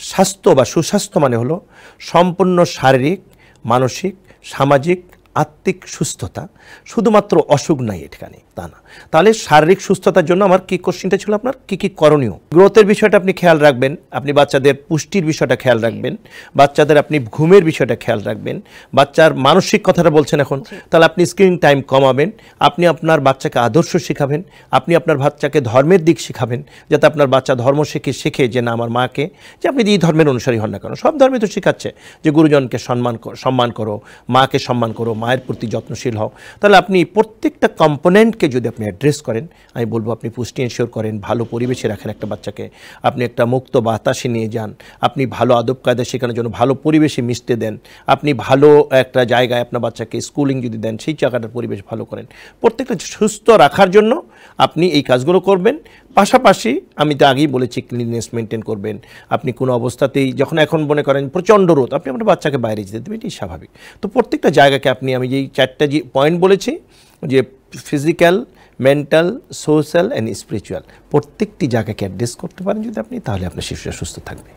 স্বাস্থ্য বা সুস্বাস্থ্য মানে হলো সম্পূর্ণ শারীরিক, মানসিক, সামাজিক, আত্মিক সুস্থতা, শুধুমাত্র অসুখ নাই এখানে তা না। তাহলে শারীরিক সুস্থতার জন্য আমার কি কোশ্চেনটা ছিল, আপনার কি কি করণীয়? গ্রোথের বিষয়টা আপনি খেয়াল রাখবেন, আপনি বাচ্চাদের পুষ্টির বিষয়টা খেয়াল রাখবেন, বাচ্চাদের আপনি ঘুমের বিষয়টা খেয়াল রাখবেন, বাচ্চার মানসিক কথাটা বলছেন এখন, তাহলে আপনি স্ক্রিন টাইম কমাবেন, আপনি আপনার বাচ্চাকে আদর্শ শেখাবেন, আপনি আপনার বাচ্চাকে ধর্মের দিক শেখাবেন, যাতে আপনার বাচ্চা ধর্ম শেখে যে না আমার মাকে, যে আপনি এই ধর্মের অনুসারী হন না কেন, সব ধর্মে তো শেখাচ্ছে যে গুরুজনকে সম্মান করো, মাকে সম্মান করো, মায়ের প্রতি যত্নশীল হও। তাহলে আপনি প্রত্যেকটা কম্পোনেন্টকে যদি আপনি অ্যাড্রেস করেন, আমি বলবো আপনি পুষ্টি এনশিওর করেন, ভালো পরিবেশে রাখেন একটা বাচ্চাকে, আপনি একটা মুক্ত বাতাসে নিয়ে যান, আপনি ভালো আদব কায়দা শেখানোর জন্য ভালো পরিবেশে মিশতে দেন, আপনি ভালো একটা জায়গায় আপনার বাচ্চাকে স্কুলিং যদি দেন, সেই জায়গাটার পরিবেশ ভালো করেন, প্রত্যেকটা সুস্থ রাখার জন্য আপনি এই কাজগুলো করবেন। পাশাপাশি আমি তো আগেই বলেছি ক্লিননেস মেনটেন করবেন। আপনি কোনো অবস্থাতেই যখন এখন মনে করেন প্রচণ্ড রোদ, আপনি আপনার বাচ্চাকে বাইরে যেতে দেবেন, এটাই স্বাভাবিক। তো প্রত্যেকটা জায়গাকে আমি যেই 4টা যে পয়েন্ট বলেছি, যে physical, mental, social and spiritual, প্রত্যেকটি জায়গাকে অ্যাড্রেস করতে পারেন যদি আপনি, তাহলে আপনার শিশুরা সুস্থ থাকবে।